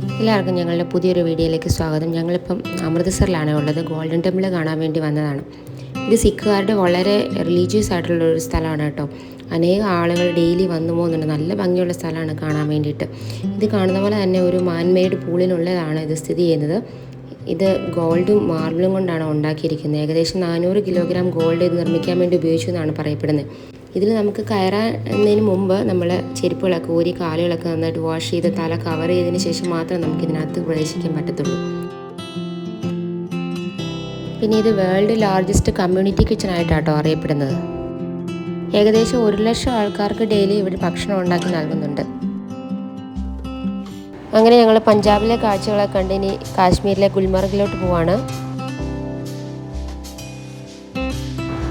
എല്ലാവർക്കും ഞങ്ങളുടെ പുതിയൊരു വീഡിയോയിലേക്ക് സ്വാഗതം. ഞങ്ങളിപ്പം അമൃത്സറിലാണ് ഉള്ളത്. ഗോൾഡൻ ടെമ്പിൾ കാണാൻ വേണ്ടി വന്നതാണ്. ഇത് സിഖുകാരുടെ വളരെ റിലീജിയസ് ആയിട്ടുള്ള ഒരു സ്ഥലമാണ് കേട്ടോ. അനേകം ആളുകൾ ഡെയിലി വന്നു പോകുന്നുണ്ട്. നല്ല ഭംഗിയുള്ള സ്ഥലമാണ് കാണാൻ വേണ്ടിയിട്ട്. ഇത് കാണുന്ന പോലെ തന്നെ ഒരു മാൻമെയ്ഡ് പൂളിനുള്ളതാണ് ഇത് സ്ഥിതി ചെയ്യുന്നത്. ഇത് ഗോൾഡും മാർബിളും കൊണ്ടാണ് ഉണ്ടാക്കിയിരിക്കുന്നത്. ഏകദേശം 400 കിലോഗ്രാം ഗോൾഡ് ഇത് നിർമ്മിക്കാൻ വേണ്ടി ഉപയോഗിച്ചു എന്നാണ് പറയപ്പെടുന്നത്. ഇതിൽ നമുക്ക് കയറാന്നതിന് മുമ്പ് നമ്മൾ ചെരുപ്പുകളൊക്കെ ഊരി കാലുകളൊക്കെ നന്നായിട്ട് വാഷ് ചെയ്ത് തല കവർ ചെയ്തതിന് ശേഷം മാത്രം നമുക്ക് ഇതിനകത്ത് പ്രവേശിക്കാൻ പറ്റത്തുള്ളൂ. പിന്നെ ഇത് വേൾഡ് ലാർജസ്റ്റ് കമ്മ്യൂണിറ്റി കിച്ചൺ ആയിട്ടാട്ടോ അറിയപ്പെടുന്നത്. ഏകദേശം 1 ലക്ഷം ആൾക്കാർക്ക് ഡെയിലി ഇവിടെ ഭക്ഷണം ഉണ്ടാക്കി നൽകുന്നുണ്ട്. അങ്ങനെ ഞങ്ങൾ പഞ്ചാബിലെ കാഴ്ചകളൊക്കെ കണ്ട് ഇനി കാശ്മീരിലെ ഗുൽമർഗിലോട്ട് പോവാണ്.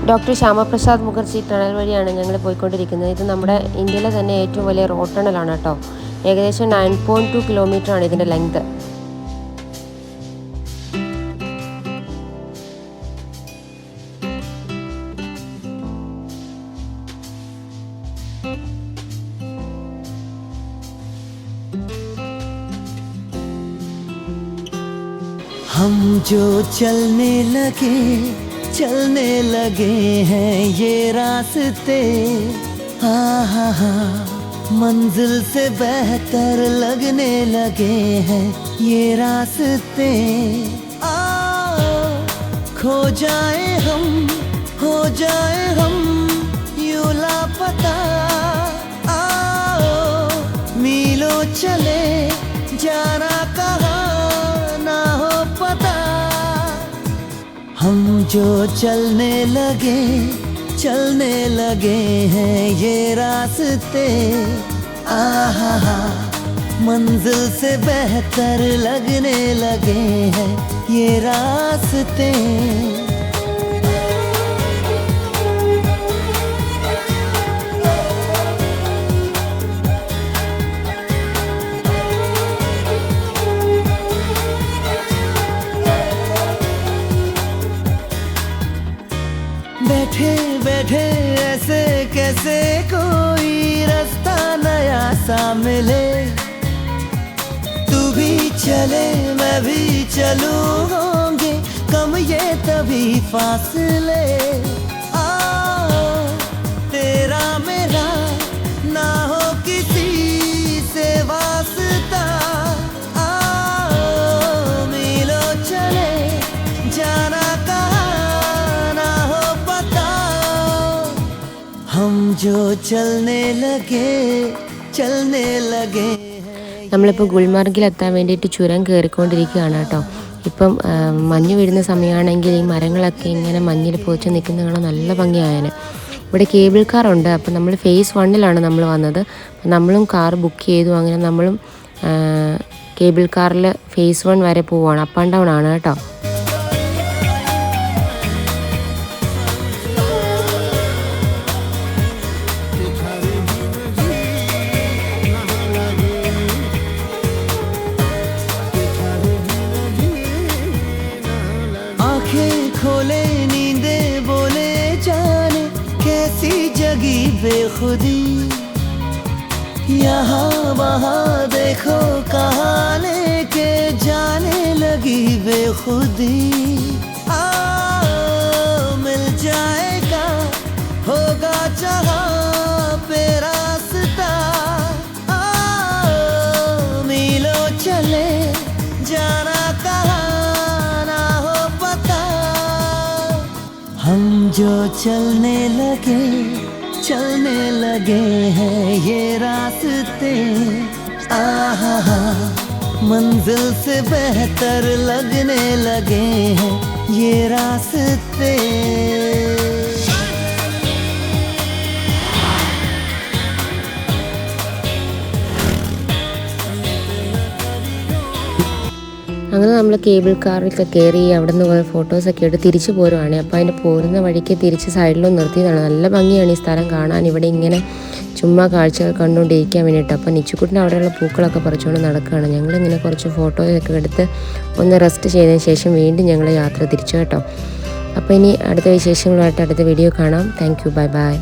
ഡോക്ടർ ശ്യാമപ്രസാദ് മുഖർജി ടണൽ വഴിയാണ് ഞങ്ങൾ പോയിക്കൊണ്ടിരിക്കുന്നത്. ഇത് നമ്മുടെ ഇന്ത്യയിലെ തന്നെ ഏറ്റവും വലിയ റോഡ് ടണലാണ് കേട്ടോ. ഏകദേശം 9.2 കിലോമീറ്ററാണ് ഇതിൻ്റെ ലെങ്ത്. हम जो चलने लगे हैं ये रास्ते, मंजिल से बेहतर लगने लगे हैं ये रास्ते। खो जाए हम, हो जाए हम यूं लापता, मीलों चले जाना कहाँ ना हो पता। हम जो चलने लगे हैं ये रास्ते, मंजिल से बेहतर लगने लगे हैं ये रास्ते। बैठे बैठे ऐसे कैसे कोई रास्ता नया सा मिले, तू भी चले मैं भी चलूं, होंगे कम ये तभी फासले। तेरा मेरा ना हो किसी से वास्ता, मीलों चले जाना हम जो चलने लगे. നമ്മളിപ്പോൾ ഗുൽമർഗിലെത്താൻ വേണ്ടിയിട്ട് ചുരം കയറിക്കൊണ്ടിരിക്കുകയാണ് കേട്ടോ. ഇപ്പം മഞ്ഞ് വീഴുന്ന സമയമാണെങ്കിൽ ഈ മരങ്ങളൊക്കെ ഇങ്ങനെ മഞ്ഞിൽ പോച്ച് നിൽക്കുന്ന കാണാൻ നല്ല ഭംഗിയായാണ്. ഇവിടെ കേബിൾ കാർ ഉണ്ട്. അപ്പം നമ്മൾ ഫേസ് 1 നമ്മൾ വന്നത്. നമ്മളും കാർ ബുക്ക് ചെയ്തു. അങ്ങനെ നമ്മളും കേബിൾ കാറിൽ ഫേസ് 1 വരെ പോവുകയാണ്. അപ്പ് ആൻഡ് ഡൗൺ ആണ് കേട്ടോ. खोले नींदे बोले जाने कैसी जगी बेखुदी, यहाँ वहाँ देखो कहाँ लेके जाने लगी बेखुदी। मिल जाएगा होगा जहाँ पे रास्ता, मीलों चले जाना कहाँ हम जो चलने लगे हैं ये रास्ते, मंजिल से बेहतर लगने लगे हैं ये रास्ते। അങ്ങനെ നമ്മൾ കേബിൾ കാറിലൊക്കെ കയറി അവിടെ നിന്ന് കുറേ ഫോട്ടോസൊക്കെ എടുത്ത് തിരിച്ചു പോരുവാണ്. അപ്പോൾ അതിൻ്റെ പോരുന്ന വഴിക്ക് തിരിച്ച് സൈഡിലൊന്നും നിർത്തിയതാണ്. നല്ല ഭംഗിയാണ് ഈ സ്ഥലം കാണാൻ. ഇവിടെ ഇങ്ങനെ ചുമ്മാ കാഴ്ചകൾ കണ്ടുകൊണ്ടിരിക്കാൻ വേണ്ടിയിട്ട്. അപ്പോൾ നിച്ചുക്കുട്ടിന് അവിടെയുള്ള പൂക്കളൊക്കെ പറിച്ചുകൊണ്ട് നടക്കുകയാണ്. ഞങ്ങളിങ്ങനെ കുറച്ച് ഫോട്ടോയൊക്കെ എടുത്ത് ഒന്ന് റെസ്റ്റ് ചെയ്തതിന് ശേഷം വീണ്ടും ഞങ്ങൾ യാത്ര തിരിച്ചു കേട്ടോ. അപ്പോൾ ഇനി അടുത്ത വിശേഷങ്ങളുമായിട്ട് അടുത്ത വീഡിയോ കാണാം. Thank you. Bye bye.